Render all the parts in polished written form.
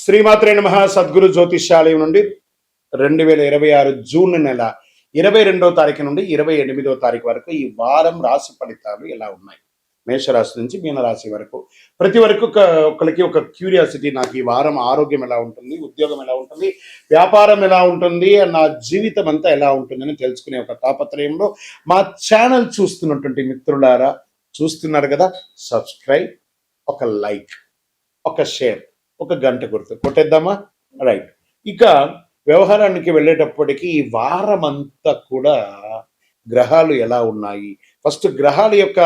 శ్రీమాత్రే నమః. సద్గురు జ్యోతిష్యాలయం నుండి 2026 జూన్ నెల 22వ తారీఖు నుండి 28వ తారీఖు వరకు ఈ వారం రాశి ఫలితాలు ఎలా ఉన్నాయి, మేషరాశి నుంచి మీనరాశి వరకు. ప్రతి వరకు ఒకరికి ఒక క్యూరియాసిటీ, నాకు ఈ వారం ఆరోగ్యం ఎలా ఉంటుంది, ఉద్యోగం ఎలా ఉంటుంది, వ్యాపారం ఎలా ఉంటుంది, నా జీవితం అంతా ఎలా ఉంటుందని తెలుసుకునే ఒక తాపత్రయంలో మా ఛానల్ చూస్తున్నటువంటి మిత్రులారా, చూస్తున్నారు కదా, సబ్స్క్రైబ్, ఒక లైక్, ఒక షేర్, ఒక గంట గుర్తు కొట్టేద్దామా? రైట్. ఇక వ్యవహారానికి వెళ్ళేటప్పటికీ ఈ వారం అంతా కూడా గ్రహాలు ఎలా ఉన్నాయి, ఫస్ట్ గ్రహాల యొక్క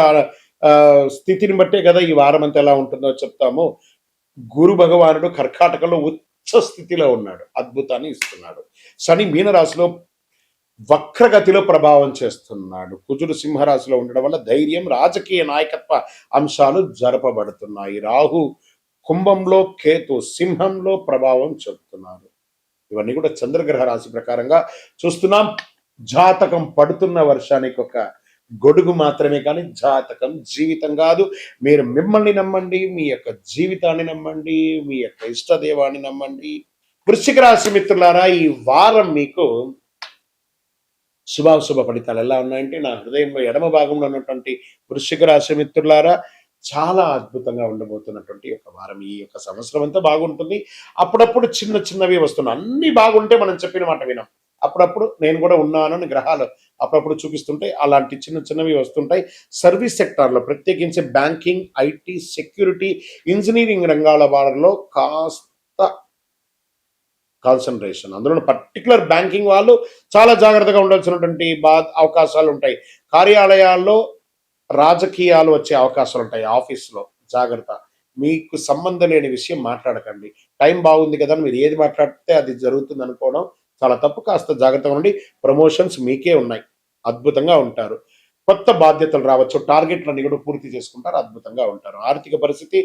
స్థితిని బట్టే కదా ఈ వారం అంతా ఎలా ఉంటుందో చెప్తాము. గురు భగవానుడు కర్కాటకంలో ఉచ్చ స్థితిలో ఉన్నాడు, అద్భుతాన్ని ఇస్తున్నాడు. శని మీనరాశిలో వక్రగతిలో ప్రభావం చేస్తున్నాడు. కుజుడు సింహరాశిలో ఉండడం వల్ల ధైర్యం, రాజకీయ నాయకత్వ అంశాలు జరపబడుతున్నాయి. రాహు కుంభంలో, కేతు సింహంలో ప్రభావం చెబుతున్నారు. ఇవన్నీ కూడా చంద్రగ్రహ రాశి ప్రకారంగా చూస్తున్నాం. జాతకం పడుతున్న వర్షానికి ఒక గొడుగు మాత్రమే, కానీ జాతకం జీవితం కాదు. మీరు మిమ్మల్ని నమ్మండి, మీ యొక్క జీవితాన్ని నమ్మండి, మీ యొక్క ఇష్టదేవాన్ని నమ్మండి. వృశ్చిక రాశి మిత్రులారా, ఈ వారం మీకు శుభాశుభ ఫలితాలు ఎలా ఉన్నాయంటే, నా హృదయంలో ఎడమ భాగంలో ఉన్నటువంటి వృశ్చిక రాశి మిత్రులారా, చాలా అద్భుతంగా ఉండబోతున్నటువంటి ఒక వారం. ఈ యొక్క సంవత్సరం అంతా బాగుంటుంది. అప్పుడప్పుడు చిన్న చిన్నవి వస్తున్నాయి. అన్ని బాగుంటే మనం చెప్పిన మాట వినాం. అప్పుడప్పుడు నేను కూడా ఉన్నానని గ్రహాలు అప్పుడప్పుడు చూపిస్తుంటే అలాంటి చిన్న చిన్నవి వస్తుంటాయి. సర్వీస్ సెక్టార్లో ప్రత్యేకించి బ్యాంకింగ్, ఐటీ, సెక్యూరిటీ, ఇంజనీరింగ్ రంగాల వారిలో కాస్త కాన్సన్ట్రేషన్, అందులో పర్టికులర్ బ్యాంకింగ్ వాళ్ళు చాలా జాగ్రత్తగా ఉండాల్సినటువంటి అవకాశాలు ఉంటాయి. కార్యాలయాల్లో రాజకీయాలు వచ్చే అవకాశాలు ఉంటాయి. ఆఫీస్లో జాగ్రత్త, మీకు సంబంధం లేని విషయం మాట్లాడకండి. టైం బాగుంది కదా మీరు ఏది మాట్లాడితే అది జరుగుతుంది అనుకోవడం చాలా తప్పు. కాస్త జాగ్రత్తగా ఉండి, ప్రమోషన్స్ మీకే ఉన్నాయి, అద్భుతంగా ఉంటారు. కొత్త బాధ్యతలు రావచ్చు, టార్గెట్లన్నీ కూడా పూర్తి చేసుకుంటారు, అద్భుతంగా ఉంటారు. ఆర్థిక పరిస్థితి,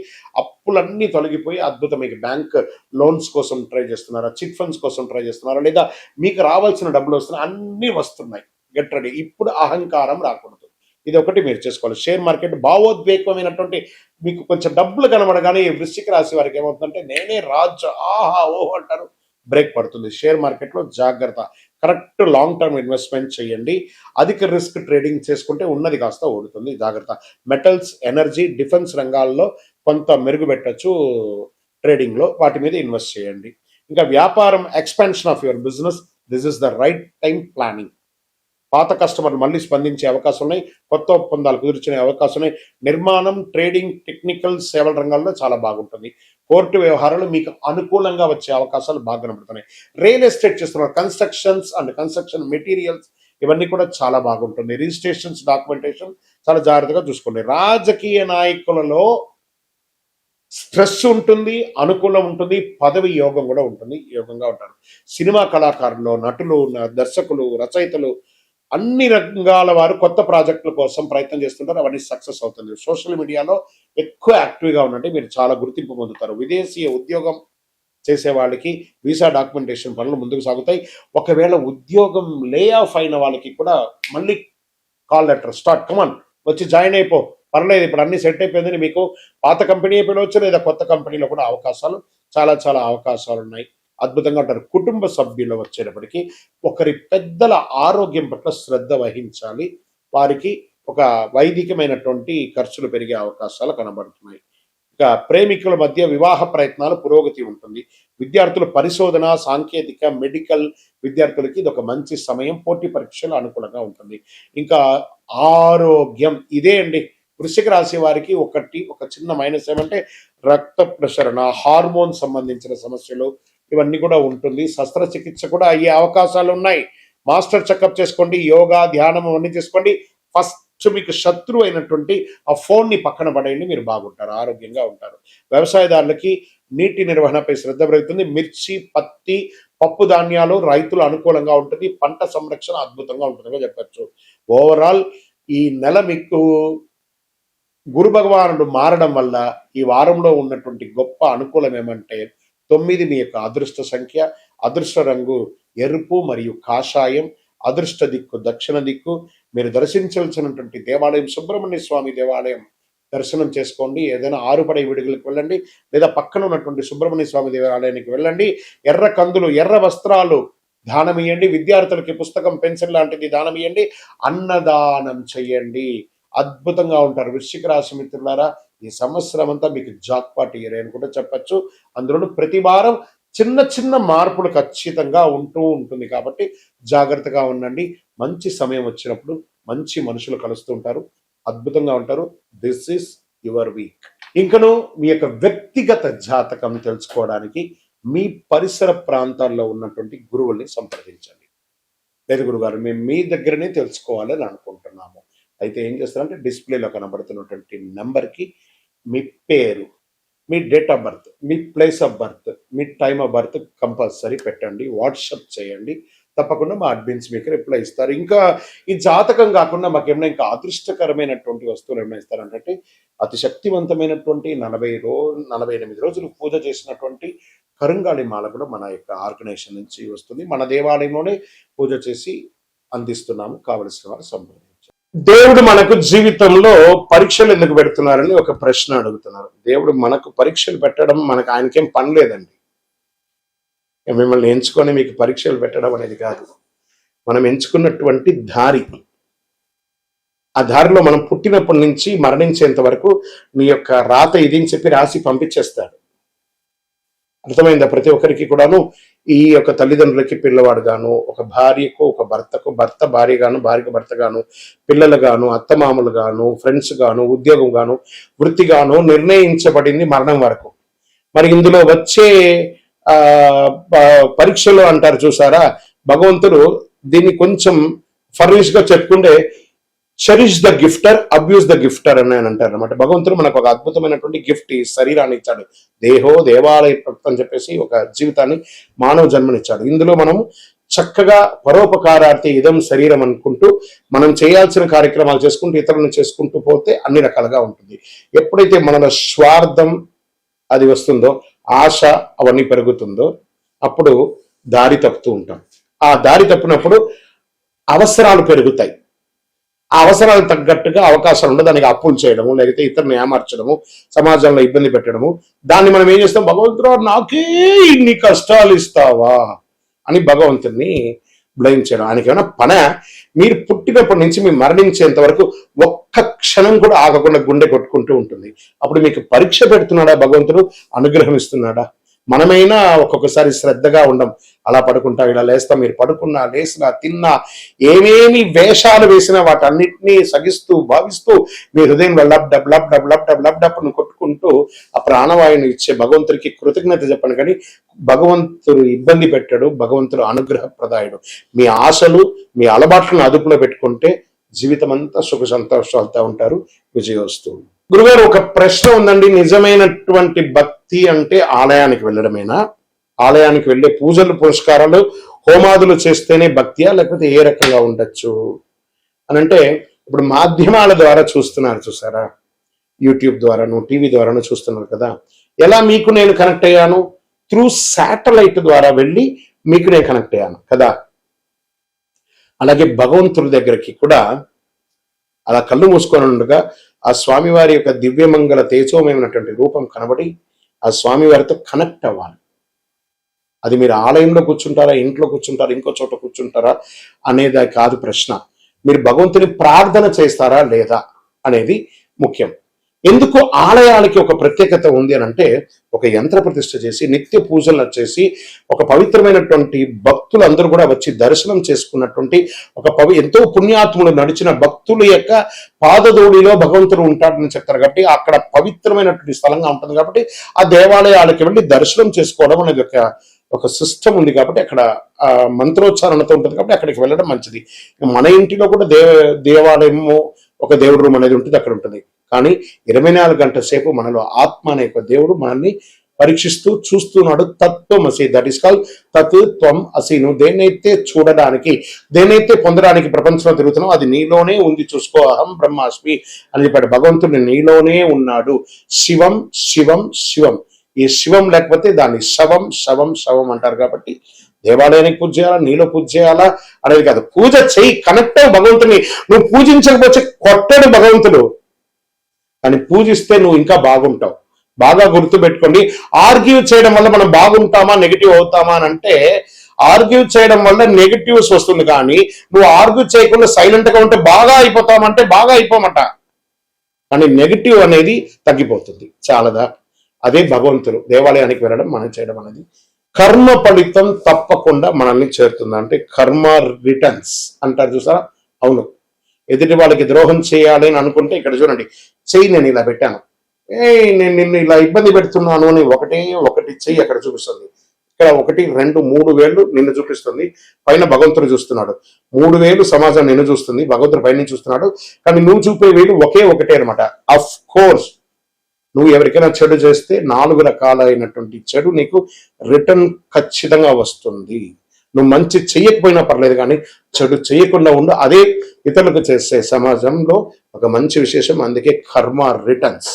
అప్పులన్నీ తొలగిపోయి అద్భుతం. మీకు బ్యాంక్ లోన్స్ కోసం ట్రై చేస్తున్నారా, చిట్ ఫండ్స్ కోసం ట్రై చేస్తున్నారా, లేదా మీకు రావాల్సిన డబ్బులు వస్తున్నాయి, అన్నీ వస్తున్నాయి. Get ready. ఇప్పుడు అహంకారం రాకూడదు. ఇది ఒకటి మీరు చేసుకోవాలి. షేర్ మార్కెట్ భావోద్వేగమైనటువంటి, మీకు కొంచెం డబ్బులు కనబడగానే వృశ్చిక రాశి వారికి ఏమవుతుందంటే నేనే రాజు, ఆహా ఓహో అంటారు, బ్రేక్ పడుతుంది. షేర్ మార్కెట్లో జాగ్రత్త. కరెక్ట్ లాంగ్ టర్మ్ ఇన్వెస్ట్మెంట్ చేయండి. అధిక రిస్క్ ట్రేడింగ్ చేసుకుంటే ఉన్నది కాస్త ఓడుతుంది, జాగ్రత్త. మెటల్స్, ఎనర్జీ, డిఫెన్స్ రంగాల్లో కొంత మెరుగు పెట్టచ్చు ట్రేడింగ్లో, వాటి మీద ఇన్వెస్ట్ చేయండి. ఇంకా వ్యాపారం, expansion of your business, this is the right time planning. పాత కస్టమర్లు మళ్ళీ స్పందించే అవకాశం ఉన్నాయి, కొత్త ఒప్పందాలు కుదుర్చునే అవకాశం ఉన్నాయి. నిర్మాణం, ట్రేడింగ్, టెక్నికల్ సేవల రంగాల్లో చాలా బాగుంటుంది. కోర్టు వ్యవహారాలు మీకు అనుకూలంగా వచ్చే అవకాశాలు బాగా కనబడుతున్నాయి. రియల్ ఎస్టేట్ చేస్తున్నారు, కన్స్ట్రక్షన్స్ అండ్ కన్స్ట్రక్షన్ మెటీరియల్స్, ఇవన్నీ కూడా చాలా బాగుంటుంది. రిజిస్ట్రేషన్స్, డాక్యుమెంటేషన్ చాలా జాగ్రత్తగా చూసుకోండి. రాజకీయ నాయకులలో స్ట్రెస్ ఉంటుంది, అనుకూలం ఉంటుంది, పదవి యోగం కూడా ఉంటుంది, యోగంగా ఉంటారు. సినిమా కళాకారులు, నటులు, దర్శకులు, రచయితలు, అన్ని రంగాల వారు కొత్త ప్రాజెక్టుల కోసం ప్రయత్నం చేస్తుంటారు, అవన్నీ సక్సెస్ అవుతుంది. సోషల్ మీడియాలో ఎక్కువ యాక్టివ్గా ఉండండి, మీరు చాలా గుర్తింపు పొందుతారు. విదేశీయ ఉద్యోగం చేసే వాళ్ళకి వీసా డాక్యుమెంటేషన్ పనులు ముందుకు సాగుతాయి. ఒకవేళ ఉద్యోగం లే ఆఫ్ అయిన వాళ్ళకి కూడా మళ్ళీ కాల్ లెటర్, స్టార్ట్, కమాన్ వచ్చి జాయిన్ అయిపో, పర్లేదు ఇప్పుడు అన్ని సెట్ అయిపోయిందని మీకు పాత కంపెనీ అయిపోవచ్చు, లేదా కొత్త కంపెనీలో కూడా అవకాశాలు, చాలా చాలా అవకాశాలు ఉన్నాయి. అద్భుతంగా ఉంటారు. కుటుంబ సభ్యులు వచ్చేటప్పటికి ఒకరి పెద్దల ఆరోగ్యం పట్ల శ్రద్ధ వహించాలి. వారికి ఒక వైదికమైనటువంటి ఖర్చులు పెరిగే అవకాశాలు కనబడుతున్నాయి. ఇక ప్రేమికుల మధ్య వివాహ ప్రయత్నాలు పురోగతి ఉంటుంది. విద్యార్థులు పరిశోధన, సాంకేతిక, మెడికల్ విద్యార్థులకి ఇది ఒక మంచి సమయం. పోటీ పరీక్షలు అనుకూలంగా ఉంటుంది. ఇంకా ఆరోగ్యం ఇదే అండి. వృశ్చిక రాశి వారికి ఒక చిన్న మైనస్ ఏమంటే రక్త ప్రసరణ, హార్మోన్ సంబంధించిన సమస్యలు, ఇవన్నీ కూడా ఉంటుంది. శస్త్రచికిత్స కూడా అయ్యే అవకాశాలు ఉన్నాయి. మాస్టర్ చెకప్ చేసుకోండి, యోగా, ధ్యానం అవన్నీ చేసుకోండి. ఫస్ట్ మీకు శత్రువు అయినటువంటి ఆ ఫోన్ని పక్కన పడేయండి, మీరు బాగుంటారు, ఆరోగ్యంగా ఉంటారు. వ్యవసాయదారులకి నీటి నిర్వహణపై శ్రద్ధ పెరుగుతుంది. మిర్చి, పత్తి, పప్పు ధాన్యాలు రైతులు అనుకూలంగా ఉంటుంది. పంట సంరక్షణ అద్భుతంగా ఉంటుందిగా చెప్పచ్చు. ఓవరాల్ ఈ నెల మీకు గురు భగవానుడు మారడం వల్ల ఈ వారంలో ఉన్నటువంటి గొప్ప అనుకూలం ఏమంటే 9 మీ యొక్క అదృష్ట సంఖ్య, అదృష్ట రంగు ఎరుపు మరియు కాషాయం, అదృష్ట దిక్కు దక్షిణ దిక్కు. మీరు దర్శించవలసినటువంటి దేవాలయం సుబ్రహ్మణ్య స్వామి దేవాలయం దర్శనం చేసుకోండి. ఏదైనా ఆరుపడై విడుదలకు వెళ్ళండి, లేదా పక్కన ఉన్నటువంటి సుబ్రహ్మణ్య స్వామి దేవాలయానికి వెళ్ళండి. ఎర్ర కందులు, ఎర్ర వస్త్రాలు దానం ఇవ్వండి. విద్యార్థులకి పుస్తకం, పెన్సిల్ లాంటిది దానం ఇవ్వండి. అన్నదానం చెయ్యండి. అద్భుతంగా ఉంటారు. వృశ్చిక రాశి మిత్రులారా, ఈ సంవత్సరం అంతా మీకు జాక్పాట్ ఇయర్ అని కూడా చెప్పచ్చు. అందులో ప్రతి వారం చిన్న చిన్న మార్పులు ఖచ్చితంగా ఉంటుంది కాబట్టి జాగ్రత్తగా ఉండండి. మంచి సమయం వచ్చినప్పుడు మంచి మనుషులు కలుస్తూ ఉంటారు, అద్భుతంగా ఉంటారు. This is your week. ఇంకను మీ యొక్క వ్యక్తిగత జాతకం తెలుసుకోవడానికి మీ పరిసర ప్రాంతాల్లో ఉన్నటువంటి గురువుల్ని సంప్రదించండి. లేదు గురుగారు, మేము మీ దగ్గరనే తెలుసుకోవాలని అనుకుంటున్నాము. అయితే ఏం చేస్తారంటే డిస్ప్లేలో కనబడుతున్నటువంటి నెంబర్కి మీ పేరు, మీ డేట్ ఆఫ్ బర్త్, మీ ప్లేస్ ఆఫ్ బర్త్, మీ టైమ్ ఆఫ్ బర్త్ కంపల్సరీ పెట్టండి. వాట్సాప్ చేయండి. తప్పకుండా మా అడ్మిన్స్ మీకు రిప్లై ఇస్తారు. ఇంకా ఈ జాతకం కాకుండా మాకు ఏమైనా ఇంకా అదృష్టకరమైనటువంటి వస్తువులు ఏమైనా ఇస్తారంటే అతి శక్తివంతమైనటువంటి 48 రోజులు పూజ చేసినటువంటి కరుంగాళి మాల కూడా మన యొక్క ఆర్గనైజేషన్ నుంచి వస్తుంది. మన దేవాలయంలోనే పూజ చేసి అందిస్తున్నాము. కావలసిన వారు సంప్రదించారు. దేవుడు మనకు జీవితంలో పరీక్షలు ఎందుకు పెడుతున్నారని ఒక ప్రశ్న అడుగుతున్నారు. దేవుడు మనకు పరీక్షలు పెట్టడం మనకు ఆయనకేం పని లేదండి. మిమ్మల్ని ఎంచుకొని మీకు పరీక్షలు పెట్టడం అనేది కాదు. మనం ఎంచుకున్నటువంటి దారి, ఆ దారిలో మనం పుట్టినప్పటి నుంచి మరణించేంత వరకు నీ యొక్క రాత ఇది అని చెప్పి రాసి పంపించేస్తాడు. అర్థమైందా? ప్రతి ఒక్కరికి కూడాను ఈ యొక్క తల్లిదండ్రులకి పిల్లవాడు గాను, ఒక భార్యకు ఒక భర్తకు భర్త భార్య గాను, భార్యకు భర్త గాను, పిల్లలు గాను, అత్తమామలు గాను, ఫ్రెండ్స్ గాను, ఉద్యోగం గాను, వృత్తి గాను నిర్ణయించబడింది మరణం వరకు. మరి ఇందులో వచ్చే పరీక్షలు అంటారు చూసారా, భగవంతుడు దీన్ని కొంచెం ఫర్నిష్ గా చెప్పుకుంటే చెరిష్ ద గిఫ్టర్, అబ్యూస్ ద గిఫ్టర్ అని అంటారు అనమాట. భగవంతుడు మనకు ఒక అద్భుతమైనటువంటి గిఫ్ట్, ఈ శరీరాన్ని ఇచ్చాడు. దేవాలయ భక్తి అని చెప్పేసి ఒక జీవితాన్ని, మానవ జన్మనిచ్చాడు. ఇందులో మనం చక్కగా పరోపకారార్థి ఇదం శరీరం అనుకుంటూ మనం చేయాల్సిన కార్యక్రమాలు చేసుకుంటూ ఇతరులను చేసుకుంటూ పోతే అన్ని రకాలుగా ఉంటుంది. ఎప్పుడైతే మనలో స్వార్థం అది వస్తుందో, ఆశ అవన్నీ పెరుగుతుందో, అప్పుడు దారి తప్పుతూ ఉంటాం. ఆ దారి తప్పినప్పుడు అవసరాలు పెరుగుతాయి. ఆ అవసరాలు తగ్గట్టుగా అవకాశాలు ఉండదు. దానికి అప్పులు చేయడము, లేకపోతే ఇతరులను ఏమార్చడము, సమాజంలో ఇబ్బంది పెట్టడము. దాన్ని మనం ఏం చేస్తాం, భగవంతుడు నాకే ఇన్ని కష్టాలు ఇస్తావా అని భగవంతుడిని బ్లేమ్ చేయడం. ఆయనకి ఏమైనా పనే? మీరు పుట్టినప్పటి నుంచి మీరు మరణించేంత వరకు ఒక్క క్షణం కూడా ఆగకుండా గుండె కొట్టుకుంటూ ఉంటుంది. అప్పుడు మీకు పరీక్ష పెడుతున్నాడా భగవంతుడు, అనుగ్రహం ఇస్తున్నాడా? మనమైనా ఒక్కొక్కసారి శ్రద్ధగా ఉండం. అలా పడుకుంటా, ఇలా లేస్తాం. మీరు పడుకున్నా, లేసినా, తిన్నా, ఏమేమి వేషాలు వేసినా వాటన్నిటినీ సగిస్తూ భావిస్తూ మీ హృదయం lub dub lub dub lub dub lub డబ్ను కొట్టుకుంటూ ఆ ప్రాణవాయుని ఇచ్చే భగవంతుడికి కృతజ్ఞత చెప్పండి. కానీ భగవంతుడు ఇబ్బంది పెట్టాడు, భగవంతుడు అనుగ్రహప్రదాయుడు. మీ ఆశలు, మీ అలవాట్లను అదుపులో పెట్టుకుంటే జీవితం అంతా సుఖ సంతోషాలతో ఉంటారు. విజయోస్తు. గురుగారు, ఒక ప్రశ్న ఉందండి. నిజమైనటువంటి భక్తి అంటే ఆలయానికి వెళ్ళడమేనా? ఆలయానికి వెళ్ళే పూజలు, పురస్కారాలు, హోమాదులు చేస్తేనే భక్తియా, లేకపోతే ఏ రకంగా ఉండొచ్చు అని అంటే, ఇప్పుడు మాధ్యమాల ద్వారా చూస్తున్నారు చూసారా, యూట్యూబ్ ద్వారాను, టీవీ ద్వారాను చూస్తున్నారు కదా. ఎలా మీకు నేను కనెక్ట్ అయ్యాను? త్రూ శాటిలైట్ ద్వారా వెళ్ళి మీకు నేను కనెక్ట్ అయ్యాను కదా. అలాగే భగవంతుడి దగ్గరికి కూడా అలా కళ్ళు మూసుకొని ఉండగా ఆ స్వామివారి యొక్క దివ్యమంగళ తేజోమయమైనటువంటి రూపం కనబడి ఆ స్వామివారితో కనెక్ట్ అవ్వాలి. అది మీరు ఆలయంలో కూర్చుంటారా, ఇంట్లో కూర్చుంటారా, ఇంకో చోట కూర్చుంటారా అనేది కాదు ప్రశ్న. మీరు భగవంతుని ప్రార్థన చేస్తారా లేదా అనేది ముఖ్యం. ఎందుకు ఆలయాలకి ఒక ప్రత్యేకత ఉంది అని అంటే, ఒక యంత్ర ప్రతిష్ఠ చేసి నిత్య పూజలు చేసి ఒక పవిత్రమైనటువంటి భక్తులు అందరూ కూడా వచ్చి దర్శనం చేసుకున్నటువంటి ఎంతో పుణ్యాత్ములు నడిచిన భక్తుల యొక్క పాదధూళిలో భగవంతుడు ఉంటాడని చెప్తారు. కాబట్టి అక్కడ పవిత్రమైనటువంటి స్థలంగా ఉంటుంది. కాబట్టి ఆ దేవాలయాలకి వెళ్ళి దర్శనం చేసుకోవడం అనేది ఒక సిస్టమ్ ఉంది. కాబట్టి అక్కడ మంత్రోచ్చారణతో ఉంటుంది. కాబట్టి అక్కడికి వెళ్ళడం మంచిది. మన ఇంటిలో కూడా దేవాలయము, ఒక దేవుడు రూమ్ అనేది ఉంటుంది, అక్కడ ఉంటుంది. కానీ 24 గంటల సేపు మనలో ఆత్మ అనే ఒక దేవుడు మనల్ని పరీక్షిస్తూ చూస్తున్నాడు. తత్వమసి, దట్ ఈస్ కాల్ తత్ త్వం అసి. నువ్వు దేన్నైతే చూడడానికి, దేన్నైతే పొందడానికి ప్రపంచంలో తిరుగుతున్నావు అది నీలోనే ఉంది, చూసుకో. అహం బ్రహ్మాస్మి అని చెప్పాడు. భగవంతుడు నీలోనే ఉన్నాడు. శివం శివం శివం. ఈ శివం లేకపోతే దాన్ని శవం శవం శవం అంటారు. కాబట్టి దేవాలయానికి పూజ చేయాలా, నీలో పూజ చేయాలా అనేది కాదు. పూజ చేయి, కనెక్ట్ భగవంతుని. నువ్వు పూజించకపోతే కొట్టడు భగవంతుడు. కానీ పూజిస్తే నువ్వు ఇంకా బాగుంటావు. బాగా గుర్తుపెట్టుకోండి. ఆర్గ్యూ చేయడం వల్ల మనం బాగుంటామా నెగిటివ్ అవుతామా అని అంటే, ఆర్గ్యూ చేయడం వల్ల నెగిటివ్స్ వస్తుంది, కానీ నువ్వు ఆర్గ్యూ చేయకుండా సైలెంట్ గా ఉంటే బాగా అయిపోతామంటే బాగా అయిపోమట. కానీ నెగిటివ్ అనేది తగ్గిపోతుంది. చాలదా? అదే భగవంతుడు దేవాలయానికి వెళ్ళడం మనం చేయడం అనేది. కర్మ ఫలితం తప్పకుండా మనల్ని చేరుతుంది. అంటే కర్మ రిటర్న్స్ అంటారు చూసారా? అవును. ఎదుటి వాళ్ళకి ద్రోహం చేయాలి అని అనుకుంటే ఇక్కడ చూడండి, చెయ్యి నేను ఇలా పెట్టాను, నేను నిన్ను ఇలా ఇబ్బంది పెడుతున్నాను అని ఒకటి చెయ్యి అక్కడ చూపిస్తుంది. ఇక్కడ 1, 2, 3 వేళ్ళు నిన్ను చూపిస్తుంది. పైన భగవంతుడు చూస్తున్నాడు. 3 వేలు సమాజం నిన్ను చూస్తుంది, భగవంతుడు పైన చూస్తున్నాడు. కానీ నువ్వు చూపే వేలు ఒకటే అనమాట. అఫ్ కోర్స్ నువ్వు ఎవరికైనా చెడు చేస్తే 4 రకాలైనటువంటి చెడు నీకు రిటర్న్ ఖచ్చితంగా వస్తుంది. నువ్వు మంచి చెయ్యకపోయినా పర్లేదు, కానీ చెడు చేయకుండా ఉండు. అదే ఇతరులకు చేసే సమాజంలో ఒక మంచి విశేషం. అందుకే కర్మ రిటర్న్స్,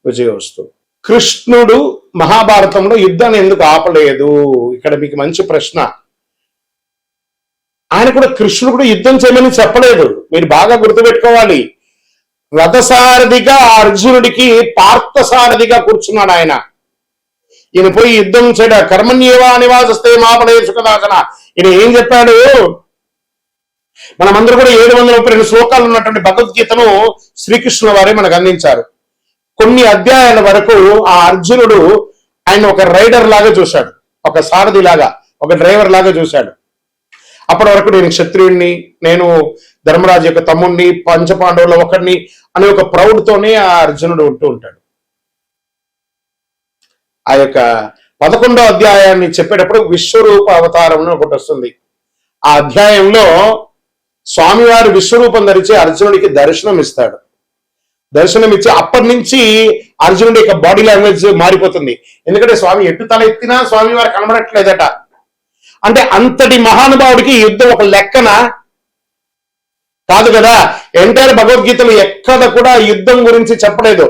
విజయోస్తు. కృష్ణుడు మహాభారతంలో యుద్ధాన్ని ఎందుకు ఆపలేదు? ఇక్కడ మీకు మంచి ప్రశ్న. ఆయన కూడా, కృష్ణుడు కూడా యుద్ధం చేయమని చెప్పలేదు. మీరు బాగా గుర్తుపెట్టుకోవాలి. రథసారథిగా అర్జునుడికి పార్థసారథిగా కూర్చున్నాడు ఆయన. ఈయన పోయి యుద్ధం చేయడ కర్మణ్యేవా నివాసస్తే మాపడే సుఖదాసన. ఈయన ఏం చెప్పాడు? మనమందరూ కూడా 732 శ్లోకాలు ఉన్నటువంటి భగవద్గీతను శ్రీకృష్ణుల వారే మనకు అందించారు. కొన్ని అధ్యాయాల వరకు ఆ అర్జునుడు ఆయన ఒక రైడర్ లాగా చూశాడు, ఒక సారథి లాగా, ఒక డ్రైవర్ లాగా చూశాడు. అప్పటి వరకు నేను క్షత్రియుడిని, నేను ధర్మరాజు యొక్క తమ్ముడిని, పంచపాండవుల ఒకడిని అనే ఒక ప్రౌడ్తోనే ఆ అర్జునుడు ఉంటూ ఉంటాడు. ఆ యొక్క 11వ అధ్యాయాన్ని చెప్పేటప్పుడు విశ్వరూప అవతారం ఒకటి వస్తుంది. ఆ అధ్యాయంలో స్వామివారు విశ్వరూపం ధరించి అర్జునుడికి దర్శనం ఇస్తాడు. దర్శనం ఇచ్చి అప్పటి నుంచి అర్జునుడి యొక్క బాడీ లాంగ్వేజ్ మారిపోతుంది. ఎందుకంటే స్వామి ఎటు తల ఎత్తినా స్వామివారు కనబడట్లేదట. అంటే అంతటి మహానుభావుడికి యుద్ధం ఒక లెక్కన కాదు కదా. ఎంటైర్ భగవద్గీతలు ఎక్కడ కూడా యుద్ధం గురించి చెప్పలేదు.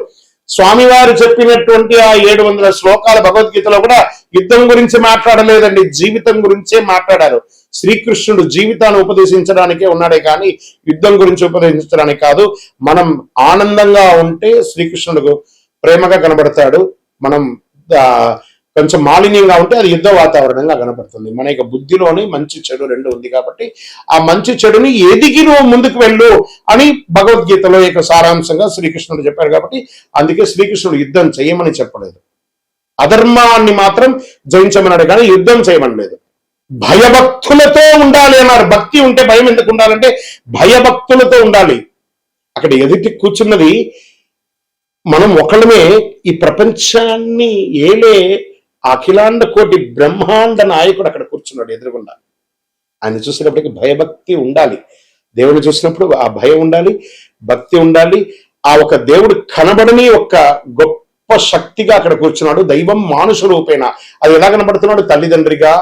స్వామివారు చెప్పినటువంటి ఆ 700 శ్లోకాల భగవద్గీతలో కూడా యుద్ధం గురించి మాట్లాడలేదండి, జీవితం గురించే మాట్లాడారు. శ్రీకృష్ణుడు జీవితాన్ని ఉపదేశించడానికే ఉన్నాడే కానీ యుద్ధం గురించి ఉపదేశించడానికి కాదు. మనం ఆనందంగా ఉంటే శ్రీకృష్ణుడు ప్రేమగా కనబడతాడు. మనం కొంచెం మాలిన్యంగా ఉంటే అది యుద్ధ వాతావరణంగా కనపడుతుంది. మన యొక్క బుద్ధిలోని మంచి చెడు రెండు ఉంది కాబట్టి ఆ మంచి చెడుని ఎదిగి నువ్వు ముందుకు వెళ్ళు అని భగవద్గీతలో యొక్క సారాంశంగా శ్రీకృష్ణుడు చెప్పారు. కాబట్టి అందుకే శ్రీకృష్ణుడు యుద్ధం చేయమని చెప్పలేదు, అధర్మాన్ని మాత్రం జయించమన్నాడు, కానీ యుద్ధం చేయమనలేదు. భయభక్తులతో ఉండాలి అన్నారు. భక్తి ఉంటే భయం ఎందుకు ఉండాలంటే భయభక్తులతో ఉండాలి. అక్కడ ఎదుటి కూర్చున్నది మనం ఒకళ్ళమే. ఈ ప్రపంచాన్ని ఏలే అఖిలాండ కోటి బ్రహ్మాండ నాయకుడు అక్కడ కూర్చున్నాడు ఎదురుగుండా. ఆయన చూసినప్పటికీ భయభక్తి ఉండాలి. దేవుని చూసినప్పుడు ఆ భయం ఉండాలి, భక్తి ఉండాలి. ఆ ఒక దేవుడు కనబడని ఒక గొప్ప శక్తిగా అక్కడ కూర్చున్నాడు. దైవం మానుష రూపేణ. అది ఎలా కనబడుతున్నాడు? తల్లిదండ్రిగా,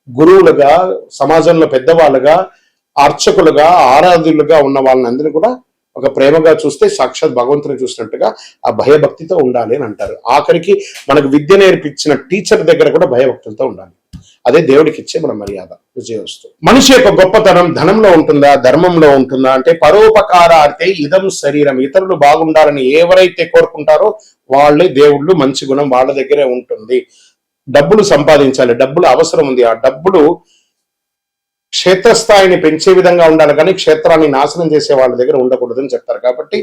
గురువులుగా, సమాజంలో పెద్దవాళ్ళుగా, అర్చకులుగా, ఆరాధులుగా ఉన్న వాళ్ళని అందరూ కూడా ఒక ప్రేమగా చూస్తే సాక్షాత్ భగవంతుని చూసినట్టుగా ఆ భయభక్తితో ఉండాలి అని అంటారు. ఆఖరికి మనకు విద్య నేర్పించిన టీచర్ దగ్గర కూడా భయభక్తులతో ఉండాలి. అదే దేవుడికి ఇచ్చే మన మర్యాద, విజయోస్తు. మనిషి యొక్క గొప్పతనం ధనంలో ఉంటుందా, ధర్మంలో ఉంటుందా అంటే పరోపకారార్థే ఇదం శరీరం. ఇతరులు బాగుండాలని ఎవరైతే కోరుకుంటారో వాళ్ళే దేవుళ్ళు. మంచి గుణం వాళ్ళ దగ్గరే ఉంటుంది. డబ్బులు సంపాదించాలి, డబ్బులు అవసరం ఉంది. ఆ డబ్బులు క్షేత్రస్థాయిని పెంచే విధంగా ఉండాలి, కానీ క్షేత్రాన్ని నాశనం చేసే వాళ్ళ దగ్గర ఉండకూడదని చెప్తారు. కాబట్టి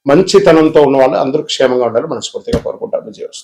మంచితనంతో ఉన్న వాళ్ళు అందరూ క్షేమంగా ఉండాలి మనస్ఫూర్తిగా కోరుకుంటారు. విజయోస్తు.